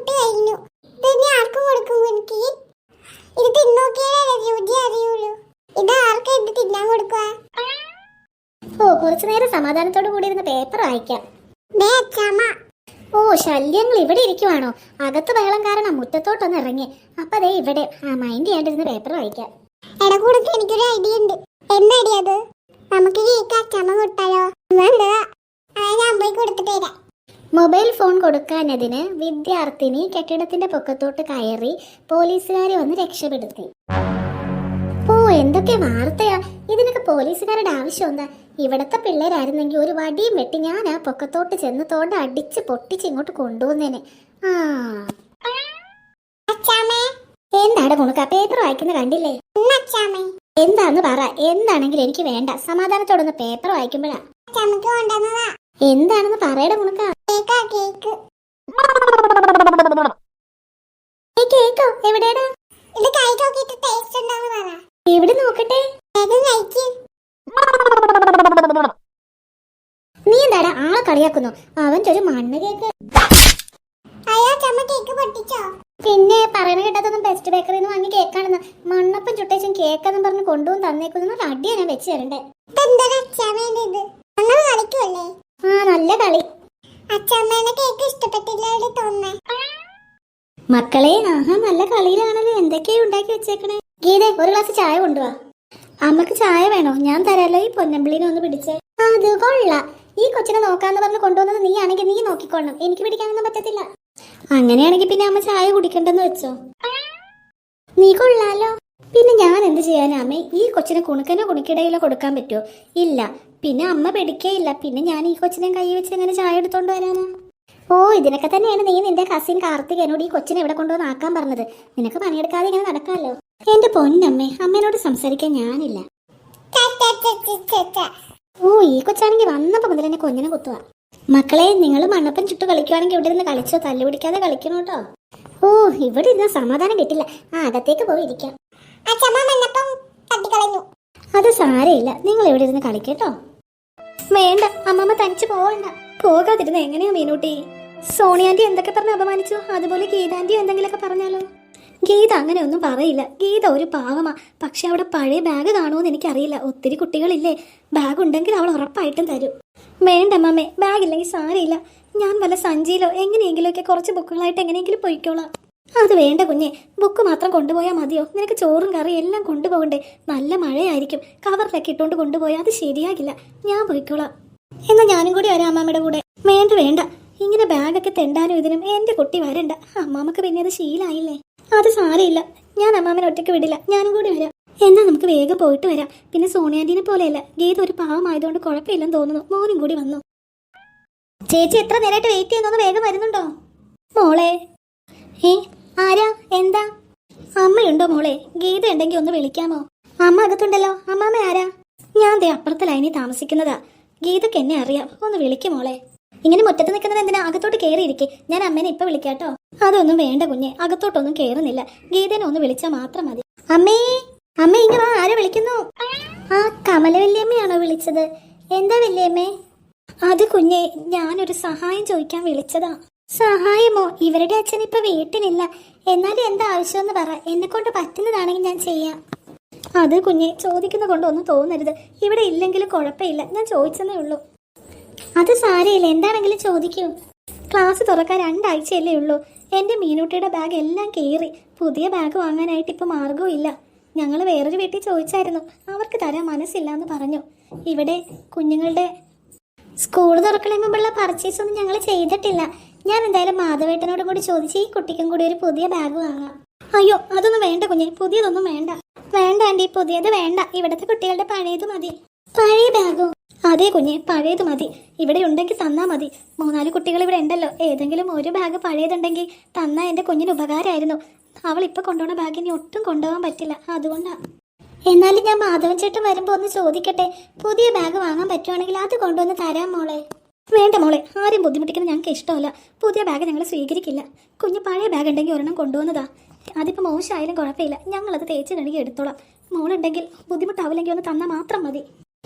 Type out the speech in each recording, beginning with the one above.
Food കഴിഞ്ഞു. ഇതെന്നെ ആർക്കും കൊടുക്കും എനിക്ക്? ഇത് തിന്നോക്കിയാലേ രുചി അറിയുള്ളൂ. ഇത് ആർക്കാ ഇത് തിന്നാൻ കൊടുക്കുക? ഓ, കുറച്ചു നേരം സമാധാനത്തോടു കൂടി ഇരുന്ന് പേപ്പർ വായിക്കാം. ദേ അച്ഛാമ്മ. ഓ, ശല്യങ്ങൾ ഇവിടെ ഇരിക്കുവാണോ? അകത്ത് ബഹളം കാരണം മുറ്റത്തോട്ടൊന്ന് ഇറങ്ങി. അപ്പൊ ദേ ഇവിടെ മൈൻഡ് ചെയ്യാണ്ടിരുന്ന് പേപ്പർ വായിക്കാം. എടാ കൊടുക്ക, എനിക്കൊരു ഐഡിയ ഉണ്ട്. എന്താ ഐഡിയ അത്? നമുക്ക് കേക്ക് അച്ഛാമ്മ കൊടുത്താലോ? വേണ്ട, ഞാൻ പോയി കൊടുത്തിട്ട് വരാം. മൊബൈൽ ഫോൺ കൊടുക്കാനതിന് വിദ്യാർത്ഥിനി കെട്ടിടത്തിന്റെ പൊക്കത്തോട്ട് കയറി പോലീസുകാരെ വന്ന് രക്ഷപ്പെടുത്തി. ഓ, എന്തൊക്കെ വാർത്തയാ! ഇതിനൊക്കെ പോലീസുകാരുടെ ആവശ്യം എന്താ? ഇവിടത്തെ പിള്ളേരായിരുന്നെങ്കിൽ ഒരു വടിയും വെട്ടി ഞാൻ ആ പൊക്കത്തോട്ട് ചെന്ന് തോണ്ട അടിച്ച് പൊട്ടിച്ച് ഇങ്ങോട്ട് കൊണ്ടുവന്നേനെ. ആ, എന്താണ് മുണുക്ക പേപ്പർ വായിക്കുന്ന കണ്ടില്ലേ? എന്താന്ന് പറ. എന്താണെങ്കിലും എനിക്ക് വേണ്ട. സമാധാനത്തോടൊന്ന് പേപ്പർ വായിക്കുമ്പോഴാ. എന്താണെന്ന് പറയട മുണുക്ക. കേക്ക്. കേക്കോ? എവിടെയാടാ? ഇത് കഴിച്ച് നോക്കിയിട്ട് ടേസ്റ്റ് ഉണ്ടോന്ന് പറ. എവിടെ നോക്കട്ടെ. നീ എന്താടാ ആളെ കളിയാക്കുന്നു? അവന്റെ ഒരു മണ്ണ് കേക്ക്. പിന്നെ പറയണ കേട്ടതൊന്നും ബെസ്റ്റ് ബേക്കറിന്ന് വാങ്ങി കേക്കാണെന്ന്. മണ്ണപ്പം ചുട്ടേച്ചും കേക്കെന്നും പറഞ്ഞ് കൊണ്ടുപോകും തന്നേക്കുന്ന അടിയാ ഞാൻ വെച്ച് തരണ്ടേ. ആ, നല്ല കളി. മക്കളെ, ആഹാ, നല്ല കളിയിലാണല്ലോ. എന്തൊക്കെയാ ഉണ്ടാക്കി വെച്ചേക്കണേ. ഗീതേ, ഒരു ഗ്ലാസ് ചായ കൊണ്ടുവാ. അമ്മക്ക് ചായ വേണോ? ഞാൻ തരാലോ. ഈ പൊന്നമ്പിളിനെ ഒന്ന് പിടിച്ചേ. അത് കൊള്ളാം. ഈ കൊച്ചിനെ നോക്കാന്ന് പറഞ്ഞ് കൊണ്ടുവന്നത് നീ ആണെങ്കിൽ നീ നോക്കിക്കൊള്ളണം. എനിക്ക് പിടിക്കാനൊന്നും പറ്റത്തില്ല. അങ്ങനെയാണെങ്കിൽ പിന്നെ അമ്മ ചായ കുടിക്കണ്ടെന്ന് വെച്ചോ. നീ കൊള്ളാലോ. പിന്നെ ഞാൻ എന്ത് ചെയ്യാനാ അമ്മേ? ഈ കൊച്ചിനെ കുണുക്കനോ കുണിക്കിടയിലോ കൊടുക്കാൻ പറ്റുമോ? ഇല്ല. പിന്നെ അമ്മ പിടിക്കേയില്ല. പിന്നെ ഞാൻ ഈ കൊച്ചിനെ കൈ വെച്ച് എങ്ങനെ ചായ എടുത്തോണ്ട് വരാനാ? ഓ, ഇതിനൊക്കെ തന്നെയാണ് നീ നിന്റെ കസിൻ കാർത്തികനോട് ഈ കൊച്ചിനെ ഇവിടെ കൊണ്ടുവന്ന് ആക്കാൻ പറഞ്ഞത്. നിനക്ക് പണിയെടുക്കാതെ ഇങ്ങനെ നടക്കാമല്ലോ. എന്റെ പൊന്നമ്മേ, അമ്മേനോട് സംസാരിക്കാൻ ഞാനില്ല. ഓ, ഈ കൊച്ചാണെങ്കിൽ വന്നപ്പോ മുതൽ എന്നെ കൊഞ്ഞിനെ കുത്തുക. മക്കളെ, നിങ്ങൾ മണ്ണപ്പം ചുട്ടു കളിക്കുവാണെങ്കിൽ ഇവിടെ നിന്ന് കളിച്ചോ. തല്ലുപിടിക്കാതെ കളിക്കണം കേട്ടോ. ഓ, ഇവിടെ ഇരുന്ന സമാധാനം കിട്ടില്ല. ആ, അകത്തേക്ക് പോയി ഇരിക്കാം. അത് സാരമില്ല, നിങ്ങൾ ഇവിടെ ഇരുന്ന് കളിക്കട്ടോ. വേണ്ട, അമ്മമ്മ തനിച്ച് പോവണ്ട. പോകാതിരുന്ന എങ്ങനെയാ മീനൂട്ടി? സോണിയാന്റി എന്തൊക്കെ പറഞ്ഞ് അപമാനിച്ചു, അതുപോലെ ഗീതാന്റി എന്തെങ്കിലുമൊക്കെ പറഞ്ഞാലോ? ഗീത അങ്ങനെ ഒന്നും പറയില്ല. ഗീത ഒരു പാവമാ. പക്ഷെ അവിടെ പഴയ ബാഗ് കാണുമെന്ന് എനിക്കറിയില്ല. ഒത്തിരി കുട്ടികളില്ലേ. ബാഗ് ഉണ്ടെങ്കിൽ അവൾ ഉറപ്പായിട്ടും തരും. വേണ്ട അമ്മമ്മേ, ബാഗില്ലെങ്കിൽ സാരമില്ല. ഞാൻ വല്ല സഞ്ചിയിലോ എങ്ങനെയെങ്കിലുമൊക്കെ കുറച്ച് ബുക്കുകളായിട്ട് എങ്ങനെയെങ്കിലും പൊയ്ക്കോളാം. അത് വേണ്ട കുഞ്ഞെ, ബുക്ക് മാത്രം കൊണ്ടുപോയാൽ മതിയോ? നിനക്ക് ചോറും കറിയും എല്ലാം കൊണ്ടുപോകണ്ടേ? നല്ല മഴയായിരിക്കും. കവറിലൊക്കെ ഇട്ടുകൊണ്ട് കൊണ്ടുപോയാൽ അത് ശരിയാകില്ല. ഞാൻ പോയിക്കോളാം. എന്നാൽ ഞാനും കൂടി വരാം അമ്മാമ്മയുടെ കൂടെ. വേണ്ട വേണ്ട, ഇങ്ങനെ ബാഗൊക്കെ തെണ്ടാനും ഇതിനും എൻ്റെ കുട്ടി വരണ്ട. അമ്മാമ്മക്ക് പിന്നെ അത് ശീലായില്ലേ. അത് സാരമില്ല, ഞാൻ അമ്മാമ്മനെ ഒറ്റയ്ക്ക് വിടില്ല. ഞാനും കൂടി വരാം. എന്നാൽ നമുക്ക് വേഗം പോയിട്ട് വരാം. പിന്നെ സോണിയാന്റിനെ പോലെയല്ല, ഗീത ഒരു പാവമായതുകൊണ്ട് കുഴപ്പമില്ലെന്ന് തോന്നുന്നു. മോനും കൂടി വന്നു. ചേച്ചി എത്ര നേരമായിട്ട് വെയിറ്റ് ചെയ്യുന്നൊന്ന് വേഗം വരുന്നുണ്ടോ? മോളെ. ആരാ? എന്താ? അമ്മയുണ്ടോ മോളെ? ഗീത ഉണ്ടെങ്കിൽ ഒന്ന് വിളിക്കാമോ? അമ്മ അകത്തുണ്ടല്ലോ. അമ്മാമ്മ ആരാ? ഞാൻ ദേ അപ്പുറത്തെ ലൈനിൽ താമസിക്കുന്നതാ. ഗീതക്ക് എന്നെ അറിയാം. ഒന്ന് വിളിക്കും മോളെ. ഇങ്ങനെ മുറ്റത്ത് നിൽക്കുന്നത് എന്തിനാ? അകത്തോട്ട് കയറിയിരിക്കെ. ഞാൻ അമ്മേനെ ഇപ്പൊ വിളിക്കാട്ടോ. അതൊന്നും വേണ്ട കുഞ്ഞെ, അകത്തോട്ടൊന്നും കയറുന്നില്ല. ഗീതനെ ഒന്ന് വിളിച്ചാൽ മാത്രം മതി. അമ്മേ, അമ്മ ഇങ്ങനെ വാ. ആരെ വിളിക്കുന്നു? ആ, കമല വല്യമ്മയാണോ വിളിച്ചത്? എന്താ വല്യമ്മേ? അത് കുഞ്ഞെ, ഞാനൊരു സഹായം ചോദിക്കാൻ വിളിച്ചതാ. സഹായമോ? ഇവരുടെ അച്ഛൻ ഇപ്പൊ വീട്ടിലില്ല. എന്നാലും എന്താ ആവശ്യമെന്ന് പറ. എന്നെ കൊണ്ട് പറ്റുന്നതാണെങ്കിൽ ഞാൻ ചെയ്യാം. അത് കുഞ്ഞെ, ചോദിക്കുന്ന കൊണ്ടൊന്നും തോന്നരുത്. ഇവിടെ ഇല്ലെങ്കിലും കുഴപ്പമില്ല. ഞാൻ ചോദിച്ചതേ ഉള്ളൂ. അത് സാരമില്ല, എന്താണെങ്കിലും ചോദിക്കൂ. ക്ലാസ് തുറക്കാൻ 2 ആഴ്ചയല്ലേ ഉള്ളൂ. എൻ്റെ മീനൂട്ടിയുടെ ബാഗ് എല്ലാം കീറി. പുതിയ ബാഗ് വാങ്ങാനായിട്ട് ഇപ്പം മാർഗവും ഇല്ല. ഞങ്ങൾ വേറൊരു വീട്ടിൽ ചോദിച്ചായിരുന്നു. അവർക്ക് തരാൻ മനസ്സില്ല എന്ന് പറഞ്ഞു. ഇവിടെ കുഞ്ഞുങ്ങളുടെ സ്കൂൾ തുറക്കണ മുമ്പുള്ള പർച്ചേസ് ഒന്നും ഞങ്ങൾ ചെയ്തിട്ടില്ല. ഞാൻ എന്തായാലും മാധവേട്ടനോടും കൂടി ചോദിച്ച് ഈ കുട്ടിക്കും കൂടി ഒരു പുതിയ ബാഗ് വാങ്ങാം. അയ്യോ, അതൊന്നും വേണ്ട കുഞ്ഞെ, പുതിയതൊന്നും വേണ്ട. വേണ്ട ആൻറ്റി, പുതിയത് വേണ്ട. ഇവിടുത്തെ കുട്ടികളുടെ പഴയത് മതി. പഴയ ബാഗോ? അതെ കുഞ്ഞെ, പഴയത് മതി. ഇവിടെ ഉണ്ടെങ്കിൽ തന്നാ മതി. 3-4 കുട്ടികൾ ഇവിടെ ഉണ്ടല്ലോ. ഏതെങ്കിലും ഒരു ബാഗ് പഴയതുണ്ടെങ്കിൽ തന്നാ എൻ്റെ കുഞ്ഞിന് ഉപകാരമായിരുന്നു. അവൾ ഇപ്പൊ കൊണ്ടുപോകുന്ന ബാഗ് ഇനി ഒട്ടും കൊണ്ടുപോകാൻ പറ്റില്ല. അതുകൊണ്ടാ. എന്നാലും ഞാൻ മാധവൻ ചേട്ടൻ വരുമ്പോൾ ഒന്ന് ചോദിക്കട്ടെ. പുതിയ ബാഗ് വാങ്ങാൻ പറ്റുവാണെങ്കിൽ അത് കൊണ്ടുവന്ന് തരാം മോളെ. വേണ്ട മോളെ, ആരും ബുദ്ധിമുട്ടിക്കുന്നത് ഞങ്ങൾക്ക് ഇഷ്ടമല്ല. പുതിയ ബാഗ് ഞങ്ങൾ സ്വീകരിക്കില്ല. കുഞ്ഞ് പഴയ ബാഗ് ഉണ്ടെങ്കിൽ ഒരെണ്ണം കൊണ്ടുവന്നതാ. അതിപ്പോൾ മോശമായാലും കുഴപ്പമില്ല. ഞങ്ങളത് തേച്ച് കഴുകി എടുത്തോളാം. മോളുണ്ടെങ്കിൽ ബുദ്ധിമുട്ടാവില്ലെങ്കിൽ ഒന്ന് തന്നാൽ മാത്രം മതി.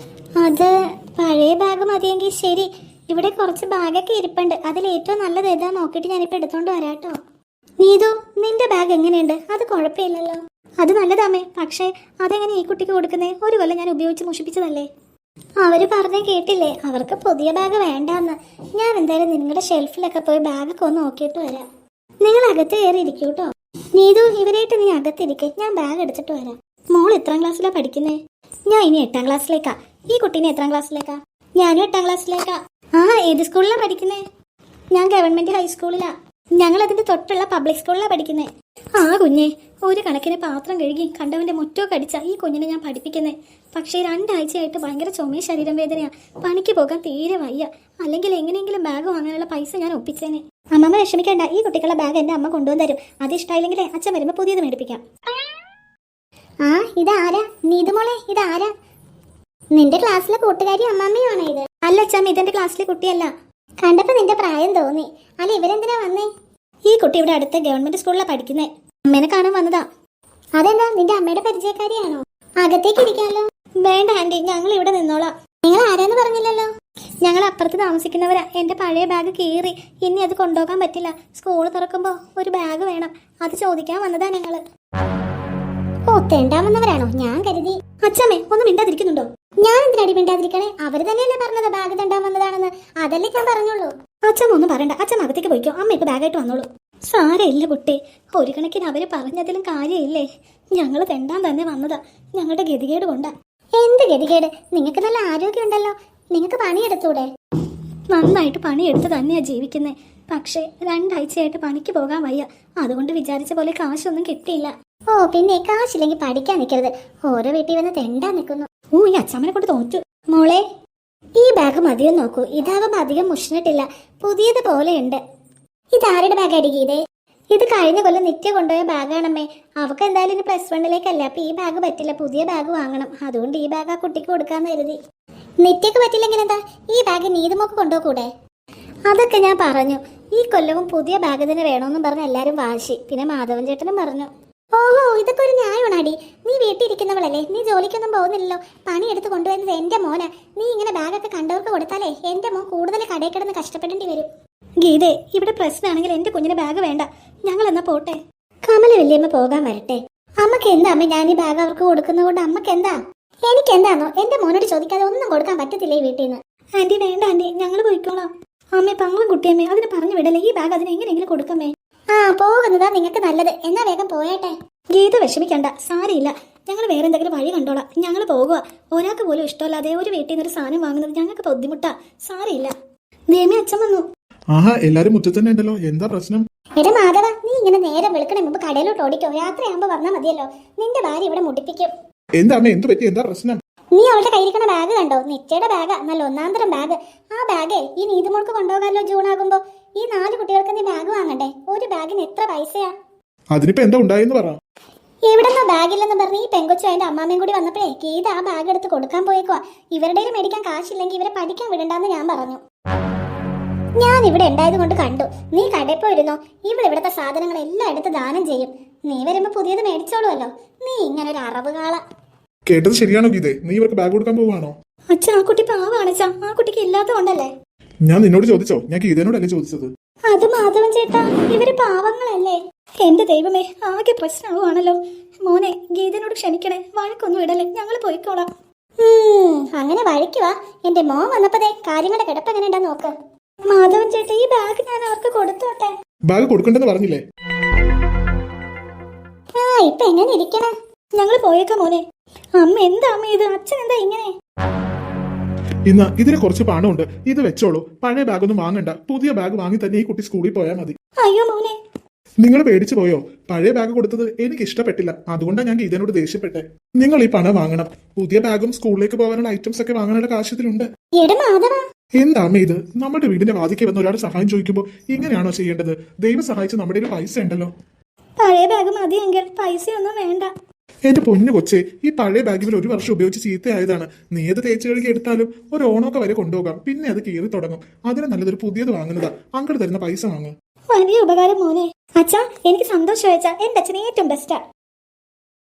അത് പഴയ ബാഗ് മതിയെങ്കിൽ ശരി. ഇവിടെ കുറച്ച് ബാഗൊക്കെ ഇരിപ്പുണ്ട്. അതിൽ ഏറ്റവും നല്ലത് ഏതാ നോക്കിയിട്ട് ഞാനിപ്പോൾ എടുത്തോണ്ട് വരാട്ടോ. നീതു, നിന്റെ ബാഗ് എങ്ങനെയുണ്ട്? അത് കുഴപ്പമില്ലല്ലോ. അത് നല്ലതാമേ, പക്ഷേ അതെങ്ങനെ ഈ കുട്ടിക്ക് കൊടുക്കുന്നേ? ഒരു കൊല്ലം ഞാൻ ഉപയോഗിച്ച് മുഷിപ്പിച്ചതല്ലേ. അവര് പറഞ്ഞ കേട്ടില്ലേ, അവർക്ക് പുതിയ ബാഗ് വേണ്ടാന്ന്. ഞാൻ എന്തായാലും നിങ്ങളുടെ ഷെൽഫിലൊക്കെ പോയി ബാഗൊക്കെ ഒന്ന് നോക്കിയിട്ട് വരാം. നിങ്ങൾ അകത്ത് കയറി ഇരിക്കൂ കേട്ടോ. നീതു, ഇവരായിട്ട് നീ അകത്തിരിക്കെ, ഞാൻ ബാഗ് എടുത്തിട്ട് വരാം. മോൾ എത്രാം ക്ലാസ്സിലാ പഠിക്കുന്നേ? ഞാൻ ഇനി 8ാം ക്ലാസ്സിലേക്കാ. ഈ കുട്ടീനെ എത്രാം ക്ലാസ്സിലേക്കാ? ഞാനും 8ാം ക്ലാസ്സിലേക്കാ. ആ, ഏത് സ്കൂളിലാ പഠിക്കുന്നേ? ഞാൻ ഗവൺമെന്റ് ഹൈസ്കൂളിലാ. ഞങ്ങൾ അതിന്റെ തൊട്ടുള്ള പബ്ലിക് സ്കൂളിലാ പഠിക്കുന്നേ. ആ കുഞ്ഞെ, ഒരു കണക്കിന് പാത്രം കഴുകി കണ്ടവന്റെ മുറ്റോ കടിച്ച ഈ കുഞ്ഞിനെ ഞാൻ പഠിപ്പിക്കുന്നേ. പക്ഷേ 2 ആഴ്ചയായിട്ട് ഭയങ്കര ചുമയും ശരീരം വേദനയാ. പണിക്ക് പോകാൻ തീരെ വയ്യ. അല്ലെങ്കിൽ എങ്ങനെയെങ്കിലും ബാഗ് വാങ്ങാനുള്ള പൈസ ഞാൻ ഒപ്പിച്ചേനെ. അമ്മമ്മ വിഷമിക്കേണ്ട, ഈ കുട്ടികളുടെ ബാഗ് എന്റെ അമ്മ കൊണ്ടുവന്ന് തരും. അത് ഇഷ്ടമായില്ലെങ്കിലേ അച്ഛൻ വരുമ്പോ പുതിയത് മേടിപ്പിക്കാം. ആ, ഇതാരാ? നീതുമോളെ, ഇതാരാ? നിന്റെ ക്ലാസ്സിലെ കൂട്ടുകാരി അമ്മാമ്മയാണോ ഇത്? അല്ല അച്ഛമ്മ, ഇതെന്റെ ക്ലാസ്സിലെ കുട്ടിയല്ല. കണ്ടപ്പോ നിന്റെ പ്രായം തോന്നി. അല്ല, ഇവരെന്തിനാ വന്നേ? ഈ കുട്ടി ഇവിടെ അടുത്ത ഗവൺമെന്റ് സ്കൂളിലാണ് പഠിക്കുന്നേ. അമ്മേനെ കാണാൻ വന്നതാ. അതെന്താ, നിന്റെ അമ്മയുടെ പരിചയക്കാരിയാണോ? അകത്തേക്ക് ഇരിക്കാലോ. വേണ്ട ആന്റി, ഞങ്ങൾ ഇവിടെ നിന്നോളാം. നിങ്ങൾ ആരാന്ന് പറഞ്ഞില്ലല്ലോ. ഞങ്ങൾ അപ്പുറത്ത് താമസിക്കുന്നവരാ. എന്റെ പഴയ ബാഗ് കീറി. ഇനി അത് കൊണ്ടുപോകാൻ പറ്റില്ല. സ്കൂൾ തുറക്കുമ്പോ ഒരു ബാഗ് വേണം. അത് ചോദിക്കാൻ വന്നതാ ഞങ്ങള്. ഓ, തെണ്ടാവുന്നവരാണോ? ഞാൻ കരുതി. അച്ഛമ്മേ, ഒന്നും മിണ്ടാതിരിക്കുന്നുണ്ടോ? ഞാൻ എന്തിനടി മിണ്ടാതിരിക്കണേ? അവര് തന്നെയല്ലേ പറഞ്ഞത് ബാഗ് തെണ്ടാൻ വന്നതാണെന്ന്. അതല്ലേ ഞാൻ പറഞ്ഞോളൂ. അച്ഛമ്മ ഒന്നും പറയണ്ട. അച്ഛമ്മ അകത്തേക്ക് പോയിക്കോ. അമ്മ ഇപ്പൊ ബാഗായിട്ട് വന്നോളൂ. സാരമില്ല കുട്ടി, ഒരു കണക്കിന് അവര് പറഞ്ഞതിലും കാര്യമില്ലേ. ഞങ്ങള് തെണ്ടാൻ തന്നെ വന്നതാ. ഞങ്ങളുടെ ഗതികേട് കൊണ്ടാ. എന്ത് ഗതികേട്? നിങ്ങൾക്ക് നല്ല ആരോഗ്യം ഉണ്ടല്ലോ. നിങ്ങൾക്ക് പണിയെടുത്തൂടെ? നന്നായിട്ട് പണിയെടുത്ത് തന്നെയാ ജീവിക്കുന്നേ. പക്ഷേ 2 ആഴ്ചയായിട്ട് പണിക്ക് പോകാൻ വയ്യ. അതുകൊണ്ട് വിചാരിച്ച പോലെ കാശൊന്നും കിട്ടിയില്ല. ഓ, പിന്നെ കാശില്ലെങ്കിൽ പഠിക്കാൻ നിൽക്കരുത്. ഓരോ വീട്ടിൽ വന്ന് തെണ്ടാൻ നിൽക്കുന്നു. ഓ, ഈ അച്ഛമ്മനെ കൊണ്ട് തോറ്റു. മോളെ, ഈ ബാഗ് മതിയോ നോക്കൂ. ഇതാവുമ്പോ അധികം മുഷിഞ്ഞിട്ടില്ല. പുതിയത് പോലെയുണ്ട്. ഇതാരുടെ ബാഗ് അടിക്കീതേ? ഇത് കഴിഞ്ഞ കൊല്ലം നിത്യ കൊണ്ടുപോയ ബാഗാണമ്മേ. അവക്ക് എന്തായാലും ഇനി +1 അപ്പൊ ഈ ബാഗ് പറ്റില്ല. പുതിയ ബാഗ് വാങ്ങണം. അതുകൊണ്ട് ഈ ബാഗ് ആ കുട്ടിക്ക് കൊടുക്കാന്ന് കരുതി. നിത്യക്ക് പറ്റില്ലെങ്കിൽ എന്താ, ഈ ബാഗ് നീതുമോക്ക് കൊണ്ടുപോകൂടെ? അതൊക്കെ ഞാൻ പറഞ്ഞു. ഈ കൊല്ലവും പുതിയ ബാഗ് തന്നെ വേണമെന്നും പറഞ്ഞ് എല്ലാരും വാശി. പിന്നെ മാധവൻ ചേട്ടനും പറഞ്ഞു. ഓഹോ, ഇതൊക്കെ ഒരു ന്യായമാണാടി. നീ വീട്ടിൽ ഇരിക്കുന്നവളല്ലേ, നീ ജോലിക്കൊന്നും പോകുന്നില്ലല്ലോ. പണിയെടുത്ത് കൊണ്ടുവരുന്നത് എന്റെ മോനാ. നീ ഇങ്ങനെ ബാഗൊക്കെ കണ്ടവർക്ക് കൊടുത്താലേ എന്റെ മോൻ കൂടുതൽ കടയിൽ കിടന്ന് കഷ്ടപ്പെടേണ്ടി വരും. ഗീതേ, ഇവിടെ പ്രശ്നമാണെങ്കിൽ എന്റെ കുഞ്ഞിന് ബാഗ് വേണ്ട. ഞങ്ങൾ എന്നാ പോട്ടെ. കമല വല്യമ്മ പോകാൻ വരട്ടെ. അമ്മക്ക് എന്താ അമ്മ ഞാൻ ഈ ബാഗ് അവർക്ക് കൊടുക്കുന്നതുകൊണ്ട് അമ്മക്ക് എന്താ? എനിക്ക് എന്താണോ, എന്റെ മോനോട് ചോദിക്കാതെ ഒന്നും കൊടുക്കാൻ പറ്റത്തില്ല ഈ വീട്ടിൽ നിന്ന്. ആന്റി വേണ്ട ആന്റി, ഞങ്ങൾ പോയിക്കോളാം. അമ്മേ, പാവം കുട്ടിയമ്മേ, അതിന് പറഞ്ഞു വിടല്ലേ. ഈ ബാഗ് അതിന് എങ്ങനെയെങ്കിലും കൊടുക്കമ്മേ. ആ, പോകുന്നതാ നിങ്ങൾക്ക് നല്ലത്. എന്നാ വേഗം പോയേട്ടെ. ഗീത വിഷമിക്കണ്ട, സാരയില്ല. ഞങ്ങൾ വേറെ എന്തെങ്കിലും വഴി കണ്ടോളാം. ഞങ്ങൾ പോകുക. ഒരാൾക്ക് പോലും ഇഷ്ടമല്ലാതെ ഒരു വീട്ടിൽ നിന്നൊരു സാധനം വാങ്ങുന്നത് ഞങ്ങൾക്ക് ബുദ്ധിമുട്ടാ. സാരയില്ല. ദേമി, അച്ഛൻ വന്നു. ആഹാ, എല്ലാരും മുറ്റത്ത് തന്നെ ഉണ്ടല്ലോ. എന്താ പ്രശ്നം? എടാ മാധവ, നീ ഇങ്ങനെ നേരം വെളുക്കണേ മുമ്പ് കടയിലോട്ട് ഓടിക്കോ. രാത്രിയാകുമ്പോ വന്നാൽ മതിയല്ലോ. നിന്റെ ഭാര്യ ഇവിടെ മുടിപ്പിക്കും. എന്താ അമ്മ, എന്ത് പറ്റി? എന്താ പ്രശ്നം? നീ അവളുടെ കയ്യിരിക്കണ ബാഗ് കണ്ടോ? നിത്യയുടെ ബാഗാ. നല്ല ഒന്നാന്തരം ബാഗ്. ആ ബാഗേ ഈ നീതുമോൾക്ക് കൊണ്ടുപോകാമല്ലോ. ജൂൺ ആകുമ്പോ ഈ 4 കുട്ടികൾക്ക് നീ ബാഗ് വാങ്ങണ്ടേ? ഒരു ബാഗിന് എത്ര പൈസയാ? അതിനിപ്പോ എന്താ ഉണ്ടായെന്ന് പറ. എവിടെന്നോ ബാഗില്ലെന്ന് പറഞ്ഞ് ഈ പെങ്കൊച്ചു അതിന്റെ അമ്മാമ്മയും കൂടി വന്നപ്പോഴേ ഗീത ആ ബാഗ് എടുത്ത് കൊടുക്കാൻ പോയേക്കുവാ. ഇവരുടെ മേടിക്കാൻ കാശില്ലെങ്കിൽ ഇവരെ പഠിക്കാൻ വിടണ്ടെന്ന് ഞാൻ പറഞ്ഞു. ഞാൻ ഇവിടെ ഉണ്ടായത് കൊണ്ട് കണ്ടു. നീ കടയിൽ പോയിരുന്നോ? ഇവിടുത്തെ സാധനങ്ങളെല്ലാം എടുത്ത് ദാനം ചെയ്യും. നീ വരുമ്പോ പുതിയത് മേടിച്ചോളുമല്ലോ. നീ ഇങ്ങനെ ഒരു അറവുകാള. കേട്ടത് ശരിയാണോ ഗീതേ? നീ ഇവർക്ക് ബാഗ് കൊടുക്കാൻ പോവാണോ? അച്ഛൻ, ആ കുട്ടി പാവാണ്. ആ കുട്ടിക്ക് ഇല്ലാത്ത കൊണ്ടല്ലേ. ഞാൻ നിന്നോട് ചോദിച്ചോ? ഞാൻ ഗീതേനോടല്ലേ ചോദിച്ചത്. അത് മാധവൻ ചേട്ടാ, ഇവര് പാവങ്ങളല്ലേ. എന്റെ ദൈവമേ, ആകെ പ്രശ്നമാണല്ലോ. മോനെ, ഗീതനോട് ക്ഷമിക്കണേ. വഴക്കൊന്നും ഇടല്ലേ. ഞങ്ങൾ പോയിക്കോളാം. അങ്ങനെ വഴിക്കുവാ. എന്റെ മോൻ വന്നപ്പോഴേ കാര്യങ്ങളുടെ കിടപ്പ് എങ്ങനെ ഉണ്ടാ നോക്ക്. മാധവൻ ചേട്ടാ, ഈ ബാഗ് ഞാൻ അവർക്ക് കൊടുത്തോട്ടെ. ബാഗ് കൊടുക്കണ്ടെന്ന് പറഞ്ഞില്ലേ? ആ, ഇപ്പൊ എങ്ങനെ ഇരിക്കണേ? ഞങ്ങൾ പോയേക്കാം മോനെ. അമ്മ എന്താ അമ്മ ഇത്? അച്ഛൻ എന്താ ഇങ്ങനെ? ഇന്ന് ഇതിന് കുറച്ച് പണമുണ്ട്, ഇത് വെച്ചോളൂ. പഴയ ബാഗൊന്നും വാങ്ങണ്ട. പുതിയ ബാഗ് വാങ്ങി തന്നെ ഈ കുട്ടി സ്കൂളിൽ പോയാൽ മതി. അയ്യോ മോനെ, നിങ്ങൾ പേടിച്ചു പോയോ? പഴയ ബാഗ് കൊടുത്തത് എനിക്ക് ഇഷ്ടപ്പെട്ടില്ല. അതുകൊണ്ടാണ് ഞാൻ ഗീതനോട് ദേഷ്യപ്പെട്ടെ. നിങ്ങൾ ഈ പണം വാങ്ങണം. പുതിയ ബാഗും സ്കൂളിലേക്ക് പോകാനുള്ള ഐറ്റംസ് ഒക്കെ വാങ്ങാനുള്ള കാശത്തിലുണ്ട്. എന്താ അമ്മ ഇത്? നമ്മുടെ വീടിന്റെ വാതിക്ക് വന്ന് ഒരാൾ സഹായം ചോദിക്കുമ്പോൾ ഇങ്ങനെയാണോ ചെയ്യേണ്ടത്? ദൈവം സഹായിച്ച് നമ്മുടെ ഒരു പൈസ ഉണ്ടല്ലോ. പഴയ ബാഗ് മതിയെങ്കിൽ പൈസയൊന്നും വേണ്ട. എന്റെ പൊന്നു കൊച്ചേ, ഈ പഴയ ബാഗിൽ 1 വർഷം ഉപയോഗിച്ച് ചീത്തയായതാണ്. നീ അത് തേച്ച് കഴുകി എടുത്താലും ഒരു ഓണമൊക്കെ വരെ കൊണ്ടുപോകാം. പിന്നെ അത് കീറി തുടങ്ങും. അതിന് നല്ലതൊരു പുതിയത് വാങ്ങുന്നതാ. അങ്കിൾ തരുന്ന പൈസ വാങ്ങും. വലിയ ഉപകാരം മോനെ. അച്ഛാ, എനിക്ക് സന്തോഷം. അച്ഛാ, എന്റെ അച്ഛൻ ഏറ്റവും ബെസ്റ്റാ.